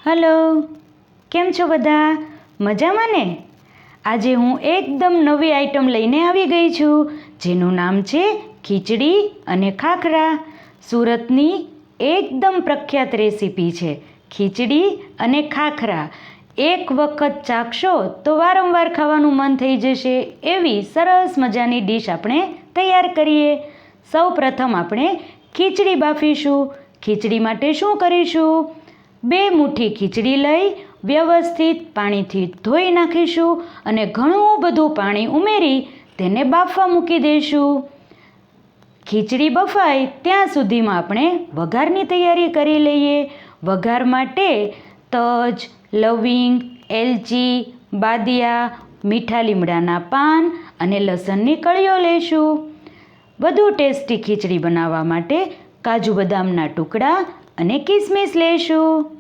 Hello, કેમ છો બધા? મજામાં ને? આજે હું એકદમ નવી આઈટમ લઈને આવી ગઈ છું, જેનું નામ છે ખીચડી અને ખાખરા. સુરતની એકદમ પ્રખ્યાત રેસીપી છે ખીચડી અને ખાખરા. એક વખત ચાખશો તો વારંવાર ખાવાનું મન થઈ જશે એવી સરસ મજાની ડીશ આપણે તૈયાર કરીએ. સૌ પ્રથમ આપણે ખીચડી બાફીશું. ખીચડી માટે શું કરીશું? 2 મુઠ્ઠી ખીચડી લઈ વ્યવસ્થિત પાણીથી ધોઈ નાખીશું અને ઘણું બધું પાણી ઉમેરી તેને બાફવા મૂકી દઈશું. ખીચડી બફાય ત્યાં સુધીમાં આપણે વઘારની તૈયારી કરી લઈએ. વઘાર માટે તજ, લવિંગ, એલચી, બાદિયા, મીઠા લીમડાના પાન અને લસણની કળીઓ લઈશું. વધુ ટેસ્ટી ખીચડી બનાવવા માટે કાજુ બદામના ટુકડા અને કિસમિસ લઈશું.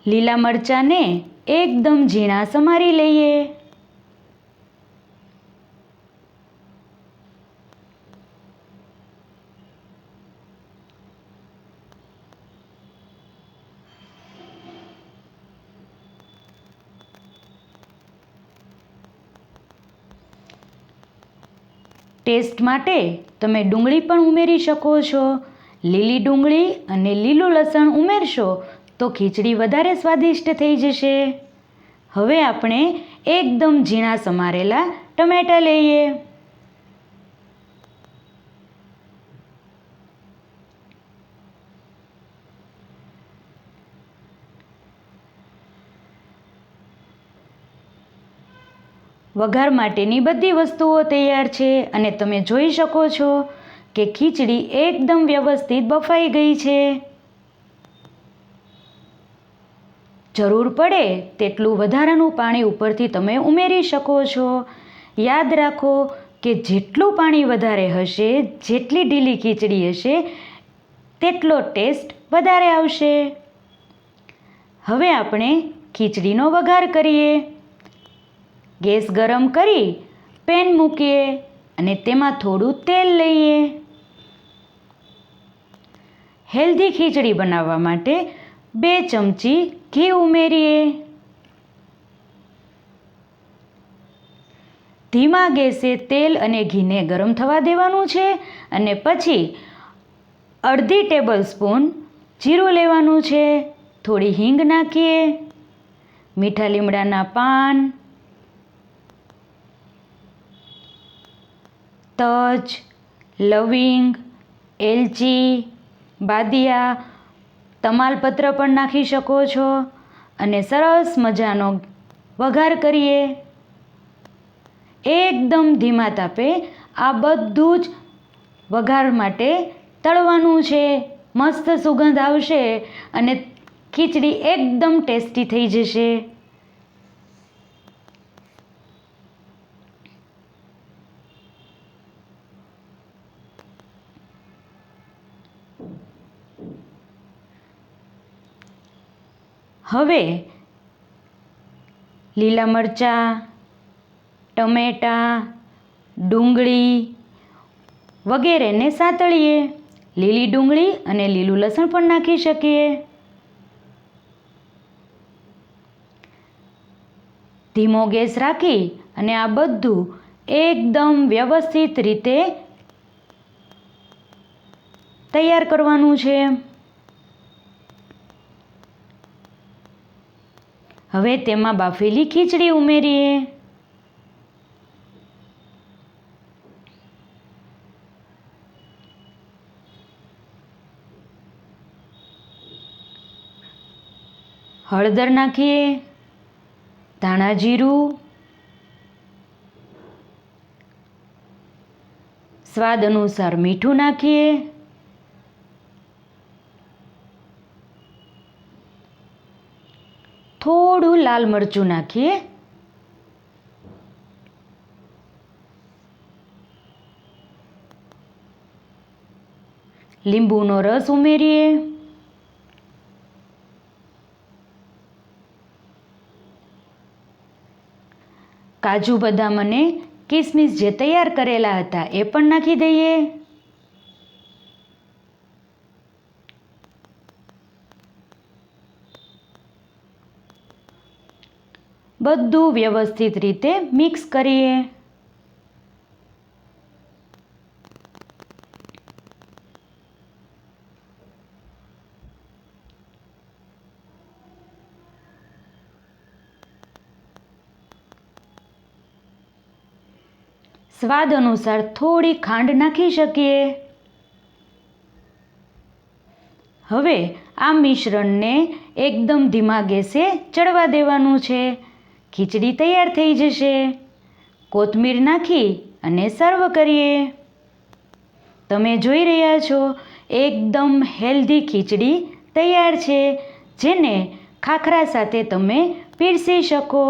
લીલા મરચાંને એકદમ ઝીણા સમારી લઈએ. ટેસ્ટ માટે તમે ડુંગળી પણ ઉમેરી શકો છો. લીલી ડુંગળી અને લીલું લસણ ઉમેરશો તો ખીચડી વધારે સ્વાદિષ્ટ થઈ જશે. હવે આપણે એકદમ ઝીણા સમારેલા ટમેટાં લઈએ. વઘાર માટેની બધી વસ્તુઓ તૈયાર છે અને તમે જોઈ શકો છો કે ખીચડી એકદમ વ્યવસ્થિત બફાઈ ગઈ છે. જરૂર પડે તેટલું વધારાનું પાણી ઉપરથી તમે ઉમેરી શકો છો. યાદ રાખો કે જેટલું પાણી વધારે હશે, જેટલી ઢીલી ખીચડી હશે, તેટલો ટેસ્ટ વધારે આવશે. હવે આપણે ખીચડીનો વઘાર કરીએ. ગેસ ગરમ કરી પેન મૂકીએ અને તેમાં થોડું તેલ લઈએ. હેલ્ધી ખીચડી બનાવવા માટે 2 ચમચી ઘી ઉમેરીએ. ધીમા ગેસે તેલ અને ઘીને ગરમ થવા દેવાનું છે અને પછી અડધી ટેબલ સ્પૂન જીરું લેવાનું છે. થોડી હિંગ નાખીએ. મીઠા લીમડાના પાન, તજ, લવિંગ, એલચી, બાદિયા, તમાલપત્ર પણ નાખી શકો છો અને સરસ મજાનો વઘાર કરીએ. એકદમ ધીમા તાપે આ બધું જ વઘાર માટે તળવાનું છે. મસ્ત સુગંધ આવશે અને ખીચડી એકદમ ટેસ્ટી થઈ જશે. હવે લીલા મરચાં, ટમેટાં, ડુંગળી વગેરેને સાતળીએ. લીલી ડુંગળી અને લીલું લસણ પણ નાખી શકીએ. ધીમો ગેસ રાખી અને આ બધું એકદમ વ્યવસ્થિત રીતે તૈયાર કરવાનું છે. હવે તેમાં બાફેલી ખીચડી ઉમેરીએ. હળદર નાખીએ. ધાણા જીરું, સ્વાદ અનુસાર મીઠું નાખીએ. થોડું લાલ મરચું નાખીએ. લીંબુનો રસ ઉમેરીએ. કાજુ બદામ અને કિસમિસ જે તૈયાર કરેલા હતા એ પણ નાખી દઈએ. બધું વ્યવસ્થિત રીતે મિક્સ કરીએ. સ્વાદ અનુસાર થોડી ખાંડ નાખી શકીએ. હવે આ મિશ્રણને એકદમ ધીમા ગેસે ચડવા દેવાનું છે. ખીચડી તૈયાર થઈ જશે. કોથમીર નાખી અને સર્વ કરીએ. તમે જોઈ રહ્યા છો એકદમ હેલ્ધી ખીચડી તૈયાર છે, જેને ખાખરા સાથે તમે પીરસી શકો.